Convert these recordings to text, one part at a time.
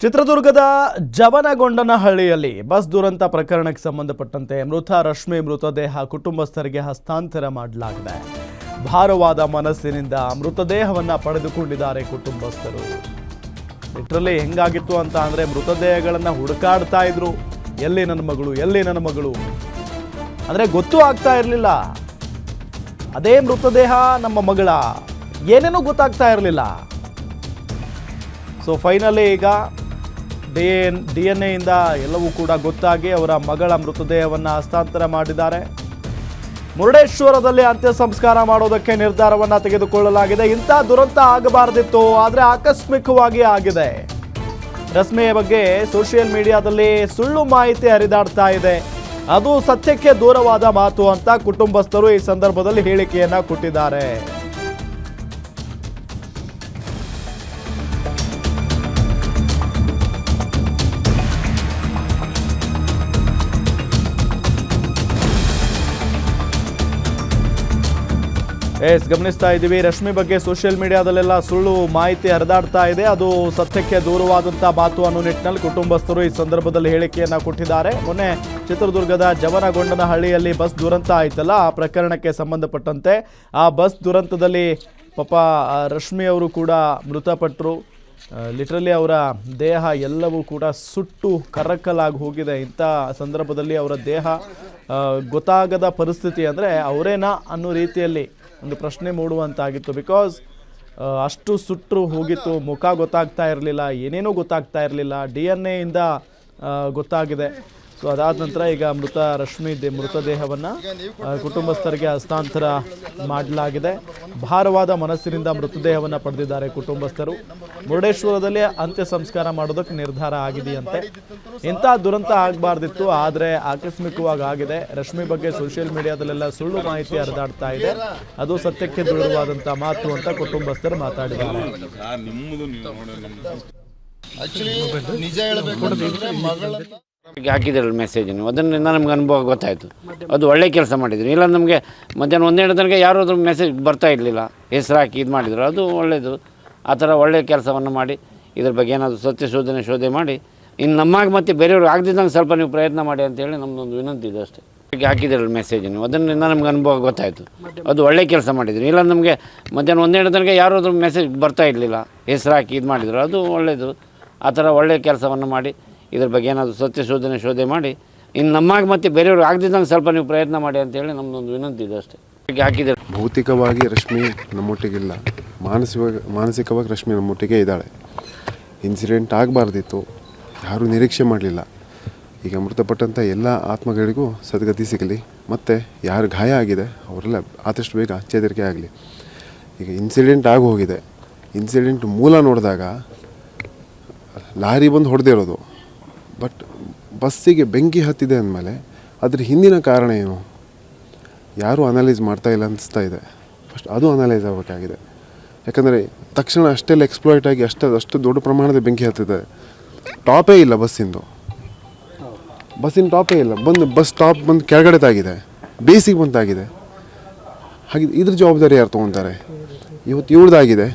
ಚಿತ್ರದುರ್ಗದ ಜವನಗೊಂಡನಹಳ್ಳಿಯಲ್ಲಿ ಬಸ್ ದುರಂತ ಪ್ರಕರಣಕ್ಕೆ ಸಂಬಂಧಪಟ್ಟಂತೆ ಮೃತ ರಶ್ಮಿ ಮೃತದೇಹ ಕುಟುಂಬಸ್ಥರಿಗೆ ಹಸ್ತಾಂತರ ಮಾಡಲಾಗಿದೆ. ಭಾರವಾದ ಮನಸ್ಸಿನಿಂದ ಮೃತದೇಹವನ್ನು ಪಡೆದುಕೊಂಡಿದ್ದಾರೆ ಕುಟುಂಬಸ್ಥರು. ಲಿಟ್ರಲಿ ಹೆಂಗಾಗಿತ್ತು ಅಂತ ಅಂದ್ರೆ ಮೃತದೇಹಗಳನ್ನು ಹುಡುಕಾಡ್ತಾ ಇದ್ರು. ಎಲ್ಲಿ ನನ್ನ ಮಗಳು ಅಂದ್ರೆ ಗೊತ್ತೂ ಆಗ್ತಾ ಇರಲಿಲ್ಲ. ಅದೇ ಮೃತದೇಹ ನಮ್ಮ ಮಗಳ ಏನೇನೂ ಗೊತ್ತಾಗ್ತಾ ಇರಲಿಲ್ಲ. ಸೊ ಫೈನಲಿ ಈಗ DNA ಇಂದ ಎಲ್ಲವೂ ಕೂಡ ಗೊತ್ತಾಗಿ ಅವರ ಮಗಳ ಮೃತದೇಹವನ್ನು ಹಸ್ತಾಂತರ ಮಾಡಿದ್ದಾರೆ. ಮುರುಡೇಶ್ವರದಲ್ಲಿ ಅಂತ್ಯ ಸಂಸ್ಕಾರ ಮಾಡೋದಕ್ಕೆ ನಿರ್ಧಾರವನ್ನು ತೆಗೆದುಕೊಳ್ಳಲಾಗಿದೆ. ಇಂಥ ದುರಂತ ಆಗಬಾರ್ದಿತ್ತು, ಆದರೆ ಆಕಸ್ಮಿಕವಾಗಿ ಆಗಿದೆ. ರಶ್ಮಿಯ ಬಗ್ಗೆ ಸೋಷಿಯಲ್ ಮೀಡಿಯಾದಲ್ಲಿ ಸುಳ್ಳು ಮಾಹಿತಿ ಹರಿದಾಡ್ತಾ ಇದೆ. ಅದು ಸತ್ಯಕ್ಕೆ ದೂರವಾದ ಮಾತು ಅಂತ ಕುಟುಂಬಸ್ಥರು ಈ ಸಂದರ್ಭದಲ್ಲಿ ಹೇಳಿಕೆಯನ್ನ ಕೊಟ್ಟಿದ್ದಾರೆ. ಗಮನಿಸ್ತಾ ಇದ್ದೀವಿ, ರಶ್ಮಿ ಬಗ್ಗೆ ಸೋಷಿಯಲ್ ಮೀಡಿಯಾದಲ್ಲೆಲ್ಲ ಸುಳ್ಳು ಮಾಹಿತಿ ಹರಿದಾಡ್ತಾ ಇದೆ. ಅದು ಸತ್ಯಕ್ಕೆ ದೂರವಾದಂಥ ಮಾತು ಅನ್ನೋ ನಿಟ್ಟಿನಲ್ಲಿ ಕುಟುಂಬಸ್ಥರು ಈ ಸಂದರ್ಭದಲ್ಲಿ ಹೇಳಿಕೆಯನ್ನು ಕೊಟ್ಟಿದ್ದಾರೆ. ಮೊನ್ನೆ ಚಿತ್ರದುರ್ಗದ ಜವನಗೊಂಡನಹಳ್ಳಿಯಲ್ಲಿ ಬಸ್ ದುರಂತ ಆಯ್ತಲ್ಲ, ಆ ಪ್ರಕರಣಕ್ಕೆ ಸಂಬಂಧಪಟ್ಟಂತೆ ಆ ಬಸ್ ದುರಂತದಲ್ಲಿ ಪಾಪ ರಶ್ಮಿ ಅವರು ಕೂಡ ಮೃತಪಟ್ಟರು. ಲಿಟ್ರಲಿ ಅವರ ದೇಹ ಎಲ್ಲವೂ ಕೂಡ ಸುಟ್ಟು ಕರಕಲಾಗಿ ಹೋಗಿದೆ. ಇಂಥ ಸಂದರ್ಭದಲ್ಲಿ ಅವರ ದೇಹ ಗೊತ್ತಾಗದ ಪರಿಸ್ಥಿತಿ ಅಂದರೆ ಅವರೇನಾ ಅನ್ನೋ ರೀತಿಯಲ್ಲಿ ಒಂದು ಪ್ರಶ್ನೆ ಮೂಡುವಂತಾಗಿತ್ತು. ಬಿಕಾಸ್ ಅಷ್ಟು ಸುಟ್ಟರು ಹೋಗಿತ್ತು, ಮುಖ ಗೊತ್ತಾಗ್ತಾ ಇರಲಿಲ್ಲ, ಏನೇನೂ ಗೊತ್ತಾಗ್ತಾ ಇರಲಿಲ್ಲ. DNA ಇಂದ ಗೊತ್ತಾಗಿದೆ. ಸೊ ಅದಾದ ನಂತರ ಈಗ ರಶ್ಮಿ ಮೃತದೇಹವನ್ನು ಕುಟುಂಬಸ್ಥರಿಗೆ ಹಸ್ತಾಂತರ ಮಾಡಲಾಗಿದೆ. ಭಾರವಾದ ಮನಸ್ಸಿನಿಂದ ಮೃತದೇಹವನ್ನು ಪಡೆದಿದ್ದಾರೆ ಕುಟುಂಬಸ್ಥರು. ಮುರುಡೇಶ್ವರದಲ್ಲಿ ಅಂತ್ಯ ಸಂಸ್ಕಾರ ಮಾಡೋದಕ್ಕೆ ನಿರ್ಧಾರ ಆಗಿದೆಯಂತೆ. ಇಂಥ ದುರಂತ ಆಗಬಾರ್ದಿತ್ತು, ಆದರೆ ಆಕಸ್ಮಿಕವಾಗಿ ಆಗಿದೆ. ರಶ್ಮಿ ಬಗ್ಗೆ ಸೋಷಿಯಲ್ ಮೀಡಿಯಾದಲ್ಲೆಲ್ಲ ಸುಳ್ಳು ಮಾಹಿತಿ ಹರಿದಾಡ್ತಾ ಇದೆ. ಅದು ಸತ್ಯಕ್ಕೆ ದೂರವಾದಂಥ ಮಾತು ಅಂತ ಕುಟುಂಬಸ್ಥರು ಮಾತಾಡಿದ್ದಾರೆ. ಹಾಕಿದ್ರಲ್ಲ ಮೆಸೇಜ್, ನೀವು ಅದರಿಂದ ನಮ್ಗೆ ಅನುಭವ ಗೊತ್ತಾಯಿತು. ಅದು ಒಳ್ಳೆ ಕೆಲಸ ಮಾಡಿದ್ರು. ಇಲ್ಲ ನಮಗೆ ಮಧ್ಯಾಹ್ನ 1-2 ತನಕ ಯಾರಾದರೂ ಮೆಸೇಜ್ ಬರ್ತಾ ಇರಲಿಲ್ಲ, ಹೆಸರು ಹಾಕಿ ಇದು ಮಾಡಿದ್ರು. ಅದು ಒಳ್ಳೆಯದು. ಆ ಥರ ಒಳ್ಳೆಯ ಕೆಲಸವನ್ನು ಮಾಡಿ ಇದ್ರ ಬಗ್ಗೆ ಏನಾದರೂ ಶೋಧನೆ ಮಾಡಿ ಇನ್ನು ನಮ್ಮಾಗಿ ಮತ್ತು ಬೇರೆಯವ್ರು ಆಗದಿದ್ದಂಗೆ ಸ್ವಲ್ಪ ನೀವು ಪ್ರಯತ್ನ ಮಾಡಿ ಅಂತೇಳಿ ನಮ್ಮದೊಂದು ವಿನಂತಿ ಇದೆ ಅಷ್ಟೇ. ಹಾಕಿದ್ರಲ್ಲ ಮೆಸೇಜ್, ನೀವು ಅದರಿಂದ ನಮ್ಗೆ ಅನುಭವ ಗೊತ್ತಾಯಿತು. ಅದು ಒಳ್ಳೆ ಕೆಲಸ ಮಾಡಿದ್ರು. ಇಲ್ಲ ನಮಗೆ ಮಧ್ಯಾಹ್ನ 1-2 ತನಕ ಯಾರಾದರೂ ಮೆಸೇಜ್ ಬರ್ತಾ ಇರಲಿಲ್ಲ, ಹೆಸರು ಹಾಕಿ ಇದು ಮಾಡಿದ್ರು. ಅದು ಒಳ್ಳೆಯದು. ಆ ಥರ ಒಳ್ಳೆಯ ಕೆಲಸವನ್ನು ಮಾಡಿ ಇದ್ರ ಬಗ್ಗೆ ಏನಾದರೂ ಶೋಧನೆ ಮಾಡಿ ಇನ್ನು ನಮ್ಮಾಗಿ ಮತ್ತು ಬೇರೆಯವ್ರು ಆಗದಿದ್ದಂಗೆ ಸ್ವಲ್ಪ ನೀವು ಪ್ರಯತ್ನ ಮಾಡಿ ಅಂತೇಳಿ ನಮ್ಮದೊಂದು ವಿನಂತಿ ಇದೆ ಅಷ್ಟೇ. ಹಾಕಿದ್ದಾರೆ. ಭೌತಿಕವಾಗಿ ರಶ್ಮಿ ನಮ್ಮೊಟ್ಟಿಗಿಲ್ಲ, ಮಾನಸಿಕವಾಗಿ ರಶ್ಮಿ ನಮ್ಮೊಟ್ಟಿಗೆ ಇದ್ದಾಳೆ. ಇನ್ಸಿಡೆಂಟ್ ಆಗಬಾರ್ದಿತ್ತು, ಯಾರೂ ನಿರೀಕ್ಷೆ ಮಾಡಲಿಲ್ಲ. ಈಗ ಮೃತಪಟ್ಟಂಥ ಎಲ್ಲ ಆತ್ಮಗಳಿಗೂ ಸದ್ಗತಿ ಸಿಗಲಿ, ಮತ್ತು ಯಾರು ಗಾಯ ಆಗಿದೆ ಅವರೆಲ್ಲ ಆದಷ್ಟು ಬೇಗ ಚೇತರಿಕೆ ಆಗಲಿ. ಈಗ ಇನ್ಸಿಡೆಂಟ್ ಆಗಿ ಹೋಗಿದೆ. ಇನ್ಸಿಡೆಂಟ್ ಮೂಲ ನೋಡಿದಾಗ ಲಾರಿ ಬಂದು ಹೊಡೆದಿರೋದು, ಬಟ್ ಬಸ್ಸಿಗೆ ಬೆಂಕಿ ಹತ್ತಿದೆ ಅಂದಮೇಲೆ ಅದ್ರ ಹಿಂದಿನ ಕಾರಣ ಏನು ಯಾರೂ ಅನಲೈಸ್ ಮಾಡ್ತಾಯಿಲ್ಲ ಅನಿಸ್ತಾ ಇದೆ. ಫಸ್ಟ್ ಅದು ಅನಲೈಸ್ ಆಗಬೇಕಾಗಿದೆ. ಯಾಕಂದರೆ ತಕ್ಷಣ ಅಷ್ಟೆಲ್ಲ ಎಕ್ಸ್ಪ್ಲಾಯ್ಟ್ ಆಗಿ ಅಷ್ಟು ದೊಡ್ಡ ಪ್ರಮಾಣದ ಬೆಂಕಿ ಹತ್ತಿದೆ. ಟಾಪೇ ಇಲ್ಲ ಬಸ್ಸಿನ ಟಾಪೇ ಇಲ್ಲ. ಬಸ್ ಟಾಪ್ ಬಂದು ಕೆಳಗಡೆ ತಾಗಿದೆ, ಬೇಸಿಗೆ ಬಂತಾಗಿದೆ. ಹಾಗೆ ಇದ್ರ ಜವಾಬ್ದಾರಿ ಯಾರು ತೊಗೊತಾರೆ? ಇವತ್ತು ಇವ್ರದ್ದಾಗಿದೆ,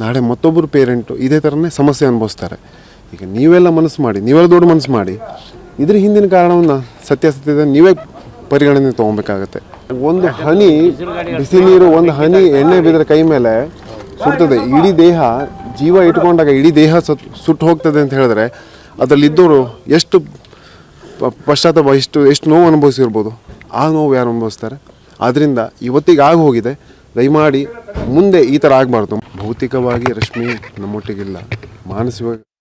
ನಾಳೆ ಮತ್ತೊಬ್ಬರು ಪೇರೆಂಟು ಇದೇ ಥರನೇ ಸಮಸ್ಯೆ ಅನುಭವಿಸ್ತಾರೆ. ಈಗ ನೀವೆಲ್ಲ ದೊಡ್ಡ ಮನಸ್ಸು ಮಾಡಿ ಇದ್ರ ಹಿಂದಿನ ಕಾರಣವನ್ನು ಸತ್ಯಾಸತ್ಯದ ನೀವೇ ಪರಿಗಣನೆ ತೊಗೊಬೇಕಾಗತ್ತೆ. ಒಂದು ಹನಿ ಬಿಸಿ ನೀರು, ಒಂದು ಹನಿ ಎಣ್ಣೆ ಬಿದ್ದರೆ ಕೈ ಮೇಲೆ ಸುಡ್ತದೆ. ಇಡೀ ದೇಹ ಜೀವ ಇಟ್ಕೊಂಡಾಗ ಇಡೀ ದೇಹ ಸುಟ್ಟು ಹೋಗ್ತದೆ ಅಂತ ಹೇಳಿದ್ರೆ ಅದರಲ್ಲಿದ್ದವರು ಎಷ್ಟು ಪಶ್ಚಾತ್ತಾಪ, ಎಷ್ಟು ನೋವು ಅನುಭವಿಸಿರ್ಬೋದು. ಆ ನೋವು ಯಾರು ಅನುಭವಿಸ್ತಾರೆ? ಆದ್ದರಿಂದ ಇವತ್ತಿಗೆ ಆಗಿ ಹೋಗಿದೆ. ದಯಮಾಡಿ ಮುಂದೆ ಈ ಥರ ಆಗಬಾರ್ದು. ಭೌತಿಕವಾಗಿ ರಶ್ಮಿ ನಮ್ಮೊಟ್ಟಿಗಿಲ್ಲ, ಮಾನಸಿಕವಾಗಿ